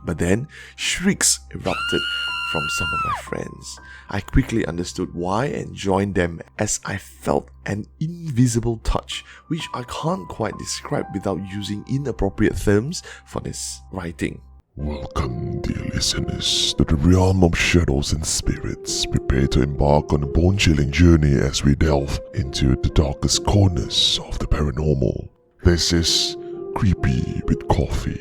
But then, shrieks erupted from some of my friends. I quickly understood why and joined them as I felt an invisible touch, which I can't quite describe without using inappropriate terms for this writing. Welcome, dear listeners, to the realm of shadows and spirits. Prepare to embark on a bone-chilling journey as we delve into the darkest corners of the paranormal. This is Creepy with Coffee.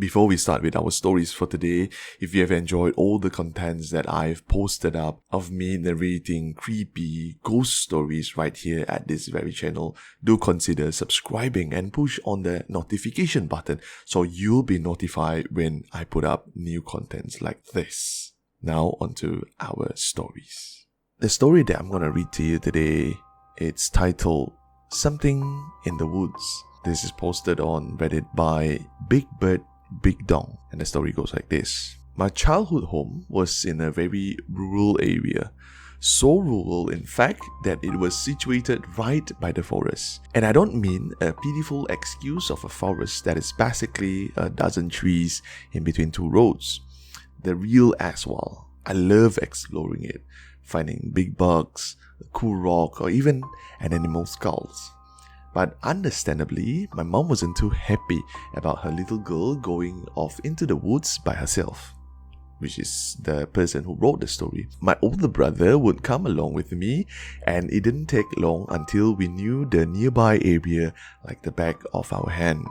Before we start with our stories for today, if you have enjoyed all the contents that I've posted up of me narrating creepy ghost stories right here at this very channel, do consider subscribing and push on the notification button so you'll be notified when I put up new contents like this. Now onto our stories. The story that I'm going to read to you today, it's titled Something in the Woods. This is posted on Reddit by Big Bird Big Dong, and the story goes like this. My childhood home was in a very rural area. So rural, in fact, that it was situated right by the forest. And I don't mean a pitiful excuse of a forest that is basically a dozen trees in between two roads. The real Aswal. I love exploring it, finding big bugs, a cool rock, or even an animal's skulls. But understandably, my mom wasn't too happy about her little girl going off into the woods by herself, which is the person who wrote the story. My older brother would come along with me, and it didn't take long until we knew the nearby area like the back of our hand.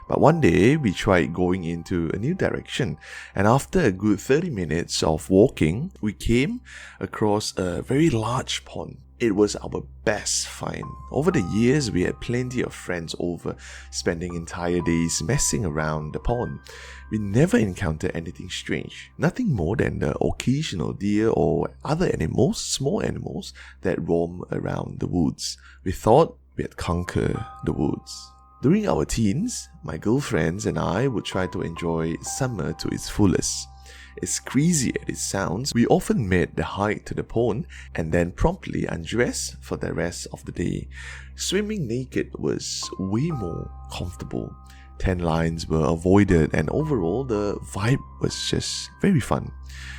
But one day, we tried going into a new direction, and after a good 30 minutes of walking, we came across a very large pond. It was our best find. Over the years, we had plenty of friends over, spending entire days messing around the pond. We never encountered anything strange, nothing more than the occasional deer or other animals, small animals, that roam around the woods. We thought we had conquered the woods. During our teens, my girlfriends and I would try to enjoy summer to its fullest. As crazy as it sounds, we often made the hike to the pond and then promptly undressed for the rest of the day. Swimming naked was way more comfortable. Tan lines were avoided, and overall the vibe was just very fun.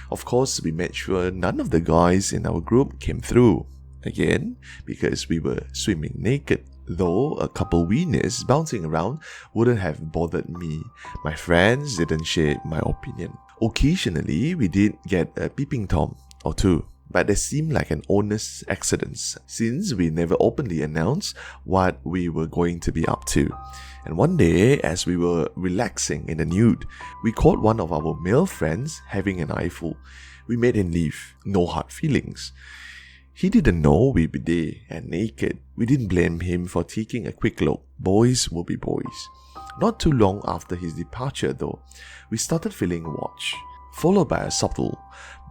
Of course, we made sure none of the guys in our group came through. Again, because we were swimming naked. Though a couple wieners bouncing around wouldn't have bothered me, my friends didn't share my opinion. Occasionally, we did get a peeping Tom or two, but they seemed like an honest accident since we never openly announced what we were going to be up to. And one day, as we were relaxing in the nude, we caught one of our male friends having an eyeful. We made him leave, no hard feelings. He didn't know we'd be there and naked. We didn't blame him for taking a quick look. Boys will be boys. Not too long after his departure though, we started feeling watched, followed by a subtle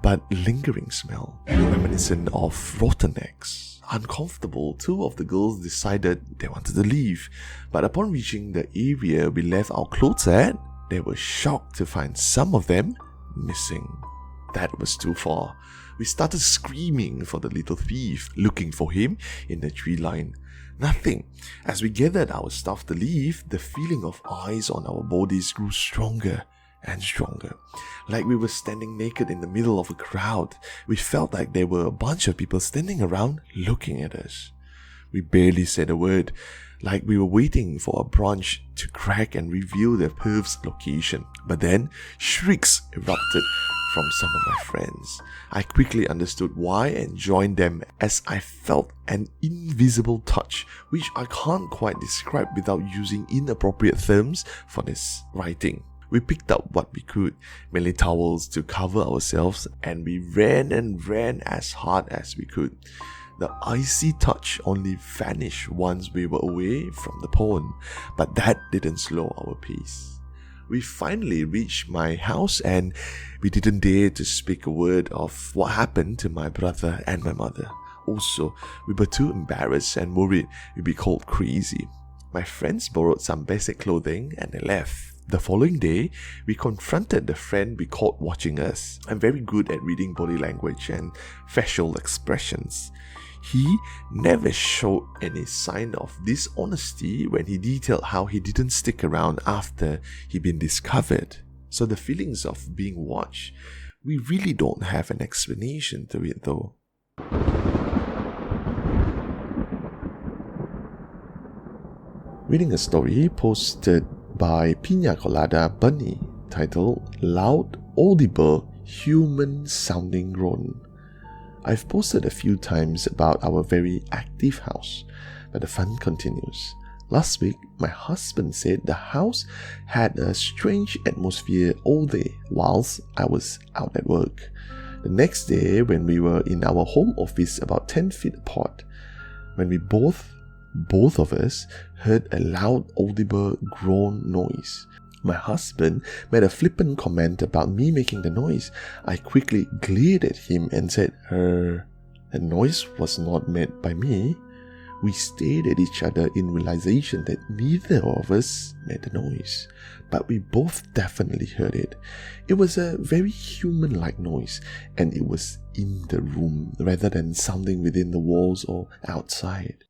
but lingering smell, reminiscent of rotten eggs. Uncomfortable, two of the girls decided they wanted to leave, but upon reaching the area we left our clothes at, they were shocked to find some of them missing. That was too far. We started screaming for the little thief, looking for him in the tree line. Nothing. As we gathered our stuff to leave, the feeling of eyes on our bodies grew stronger and stronger. Like we were standing naked in the middle of a crowd. We felt like there were a bunch of people standing around looking at us. We barely said a word, like we were waiting for a branch to crack and reveal the perv's location. But then, shrieks erupted from some of my friends. I quickly understood why and joined them as I felt an invisible touch, which I can't quite describe without using inappropriate terms for this writing. We picked up what we could, mainly towels to cover ourselves, and we ran and ran as hard as we could. The icy touch only vanished once we were away from the pond, but that didn't slow our pace. We finally reached my house and we didn't dare to speak a word of what happened to my brother and my mother. Also, we were too embarrassed and worried we'd be called crazy. My friends borrowed some basic clothing and they left. The following day, we confronted the friend we caught watching us. I'm very good at reading body language and facial expressions. He never showed any sign of dishonesty when he detailed how he didn't stick around after he'd been discovered. So the feelings of being watched, we really don't have an explanation to it though. Reading a story posted by Pina Colada Bunny titled Loud, Audible, Human-Sounding Groan. I've posted a few times about our very active house, but the fun continues. Last week, my husband said the house had a strange atmosphere all day whilst I was out at work. The next day, when we were in our home office about 10 feet apart, when we both of us heard a loud audible groan noise. My husband made a flippant comment about me making the noise. I quickly glared at him and said, The noise was not made by me. We stared at each other in realization that neither of us made the noise, but we both definitely heard it. It was a very human-like noise, and it was in the room rather than sounding within the walls or outside.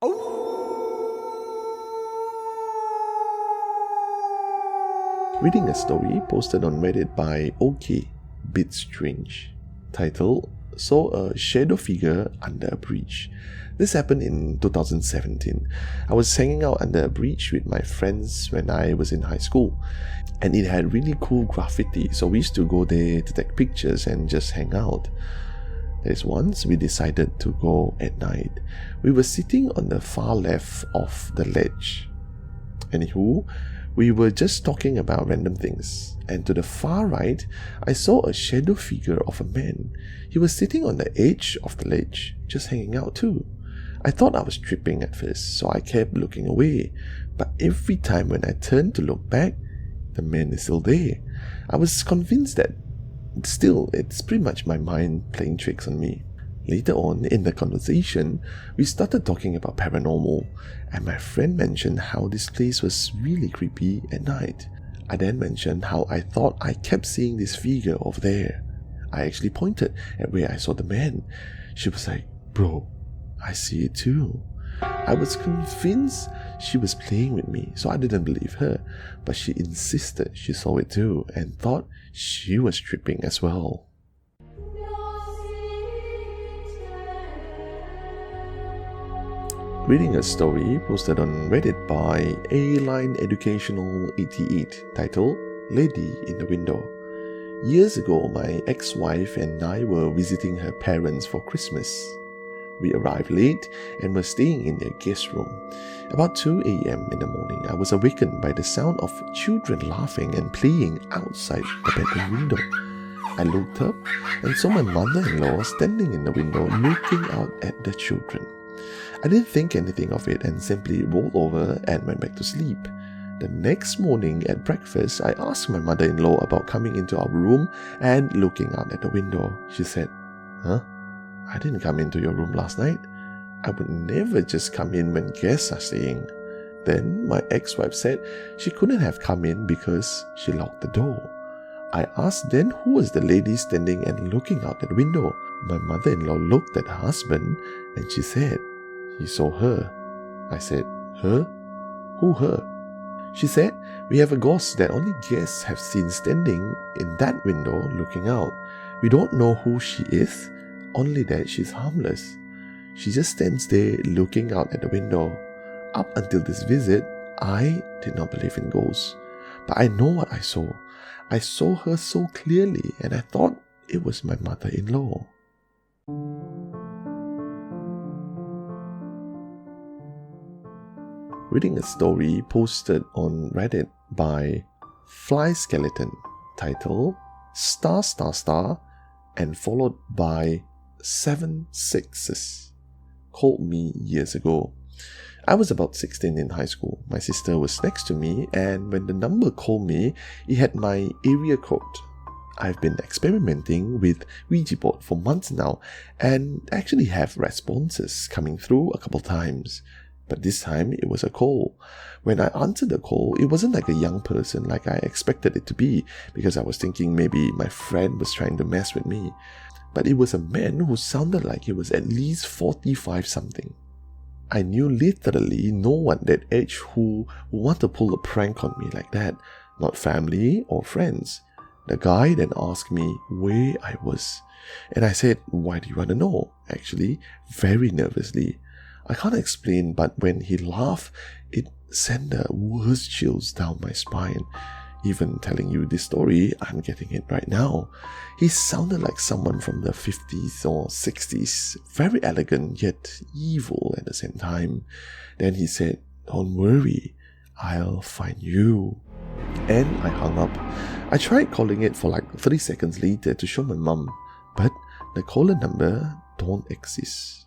Reading a story posted on Reddit by OK Bit Strange, titled Saw a Shadow Figure Under a Bridge. This happened in 2017. I was hanging out under a bridge with my friends when I was in high school, and it had really cool graffiti, so we used to go there to take pictures and just hang out. There's once we decided to go at night. We were sitting on the far left of the ledge. Anywho, we were just talking about random things, and to the far right, I saw a shadow figure of a man. He was sitting on the edge of the ledge, just hanging out too. I thought I was tripping at first, so I kept looking away, but every time when I turned to look back, the man is still there. I was convinced that still, it's pretty much my mind playing tricks on me. Later on in the conversation, we started talking about paranormal, and my friend mentioned how this place was really creepy at night. I then mentioned how I thought I kept seeing this figure over there. I actually pointed at where I saw the man. She was like, "Bro, I see it too." I was convinced she was playing with me, so I didn't believe her, but she insisted she saw it too and thought she was tripping as well. Reading a story posted on Reddit by A-Line Educational 88 titled Lady in the Window. Years ago, my ex-wife and I were visiting her parents for Christmas. We arrived late and were staying in their guest room. About 2 a.m. in the morning, I was awakened by the sound of children laughing and playing outside the bedroom window. I looked up and saw my mother-in-law standing in the window looking out at the children. I didn't think anything of it and simply rolled over and went back to sleep. The next morning at breakfast, I asked my mother-in-law about coming into our room and looking out at the window. She said, "Huh? I didn't come into your room last night. I would never just come in when guests are staying." Then my ex-wife said she couldn't have come in because she locked the door. I asked then who was the lady standing and looking out at the window. My mother-in-law looked at her husband and she said, "You saw her." I said, "Her? Who her?" She said, "We have a ghost that only guests have seen standing in that window looking out. We don't know who she is, only that she's harmless. She just stands there looking out at the window. Up until this visit, I did not believe in ghosts. But I know what I saw. I saw her so clearly and I thought it was my mother-in-law." Reading a story posted on Reddit by Fly Skeleton titled Star Star Star and followed by 7 6s called me years ago. I was about 16 in high school. My sister was next to me, and when the number called me, it had my area code. I've been experimenting with Ouija board for months now and actually have responses coming through a couple times. But this time it was a call. When I answered the call, it wasn't like a young person like I expected it to be, because I was thinking maybe my friend was trying to mess with me. but it was a man who sounded like he was at least 45 something. I knew literally no one that age who would want to pull a prank on me like that, not family or friends. The guy then asked me where I was, and I said, "Why do you want to know?" Actually, very nervously. I can't explain, but when he laughed, it sent the worst chills down my spine. Even telling you this story, I'm getting it right now. He sounded like someone from the 50s or 60s, very elegant yet evil at the same time. Then he said, "Don't worry, I'll find you." And I hung up. I tried calling it for like 3 seconds later to show my mum, but the caller number don't exist.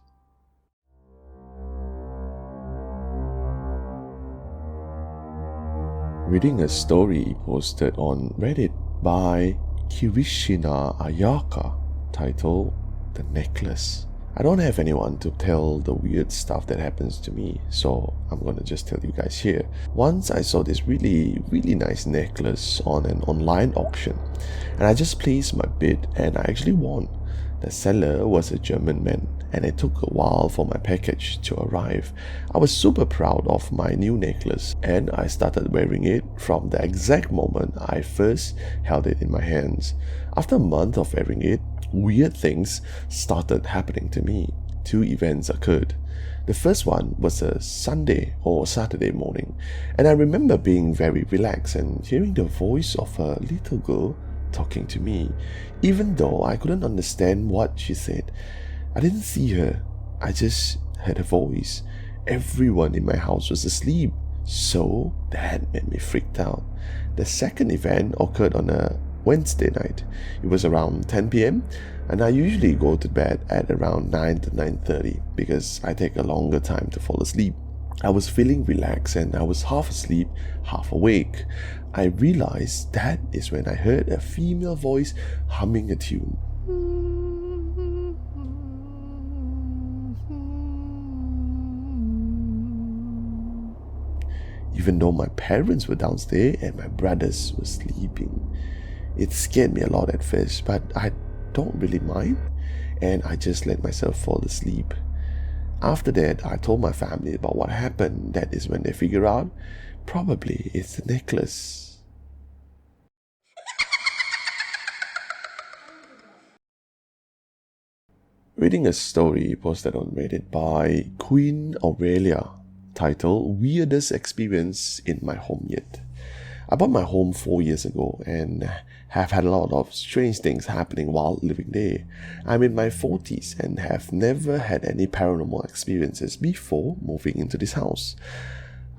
Reading a story posted on Reddit by Kirishina Ayaka, titled The Necklace. I don't have anyone to tell the weird stuff that happens to me, so I'm gonna just tell you guys here. Once I saw this really nice necklace on an online auction, and I just placed my bid and I actually won. The seller was a German man, and it took a while for my package to arrive. I was super proud of my new necklace, and I started wearing it from the exact moment I first held it in my hands. After a month of wearing it, weird things started happening to me. 2 events occurred. The first one was a Sunday or Saturday morning, and I remember being very relaxed and hearing the voice of a little girl talking to me, even though I couldn't understand what she said. I didn't see her, I just heard a voice. Everyone in my house was asleep, so that made me freaked out. The second event occurred on a Wednesday night. It was around 10 p.m. and I usually go to bed at around 9 to 9:30 because I take a longer time to fall asleep. I was feeling relaxed and I was half asleep, half awake. I realized that is when I heard a female voice humming a tune. Even though my parents were downstairs and my brothers were sleeping. It scared me a lot at first, but I don't really mind, and I just let myself fall asleep. After that, I told my family about what happened. That is when they figure out, probably it's the necklace. Reading a story posted on Reddit by Queen Aurelia, titled Weirdest Experience in My Home Yet. I bought my home 4 years ago and have had a lot of strange things happening while living there. I'm in my 40s and have never had any paranormal experiences before moving into this house.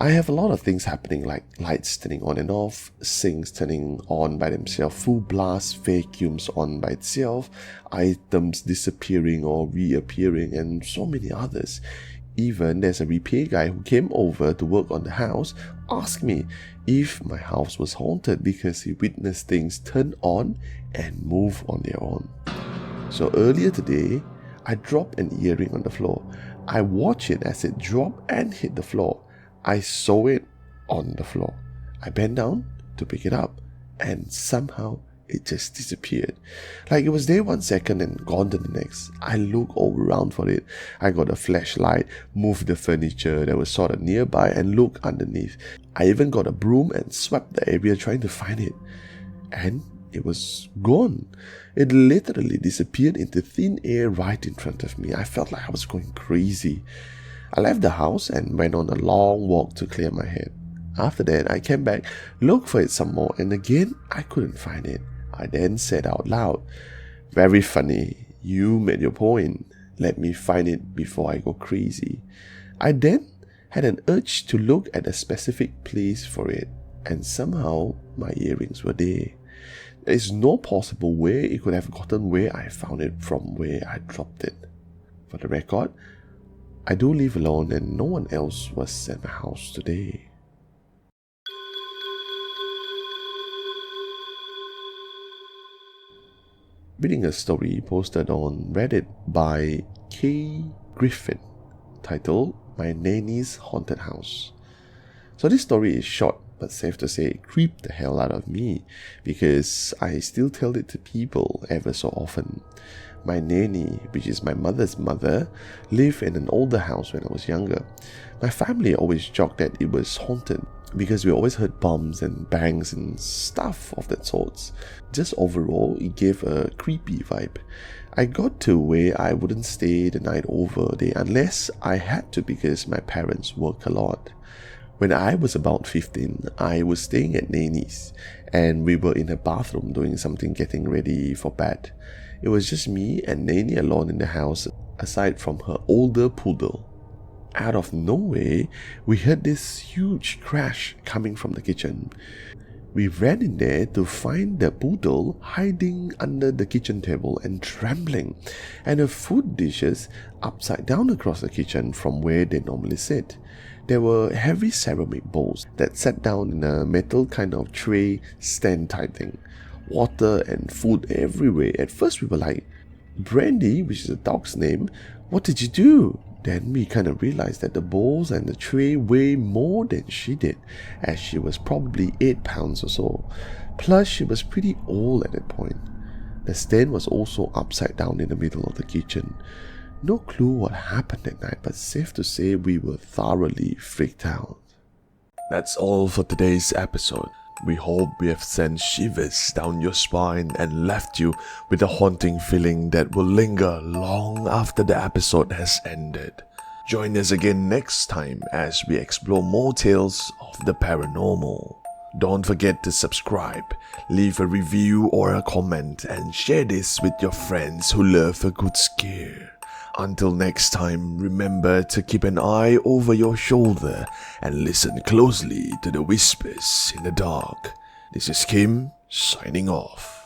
I have a lot of things happening like lights turning on and off, sinks turning on by themselves, full blast vacuums on by itself, items disappearing or reappearing, and so many others. Even there's a repair guy who came over to work on the house, asked me if my house was haunted because he witnessed things turn on and move on their own. So earlier today, I dropped an earring on the floor. I watched it as it dropped and hit the floor. I saw it on the floor. I bent down to pick it up, and somehow it just disappeared. Like it was there 1 second and gone the next. I looked all around for it. I got a flashlight, moved the furniture that was sort of nearby, and looked underneath. I even got a broom and swept the area trying to find it. And it was gone. It literally disappeared into thin air right in front of me. I felt like I was going crazy. I left the house and went on a long walk to clear my head. After that, I came back, looked for it some more, and again, I couldn't find it. I then said out loud, "Very funny, you made your point. Let me find it before I go crazy." I then had an urge to look at a specific place for it, and somehow my earrings were there. There is no possible way it could have gotten where I found it from where I dropped it. For the record, I do live alone and no one else was at my house today. Reading a story posted on Reddit by K. Griffin, titled My Nanny's Haunted House. So this story is short, but safe to say it creeped the hell out of me because I still tell it to people ever so often. My nanny, which is my mother's mother, lived in an older house when I was younger. My family always joked that it was haunted because we always heard bumps and bangs and stuff of that sorts. Just overall, it gave a creepy vibe. I got to where I wouldn't stay the night over there unless I had to because my parents work a lot. When I was about 15, I was staying at Nanny's and we were in her bathroom doing something getting ready for bed. It was just me and Nanny alone in the house aside from her older poodle. Out of nowhere, we heard this huge crash coming from the kitchen. We ran in there to find the poodle hiding under the kitchen table and trembling, and her food dishes upside down across the kitchen from where they normally sit. There were heavy ceramic bowls that sat down in a metal kind of tray stand type thing. Water and food everywhere. At first we were like, Brandy, which is the dog's name, what did you do? Then we kind of realized that the bowls and the tray weigh more than she did, as she was probably 8 pounds or so. Plus, she was pretty old at that point. The stand was also upside down in the middle of the kitchen. No clue what happened that night, but safe to say we were thoroughly freaked out. That's all for today's episode. We hope we have sent shivers down your spine and left you with a haunting feeling that will linger long after the episode has ended. Join us again next time as we explore more tales of the paranormal. Don't forget to subscribe, leave a review or a comment, and share this with your friends who love a good scare. Until next time, remember to keep an eye over your shoulder and listen closely to the whispers in the dark. This is Kim, signing off.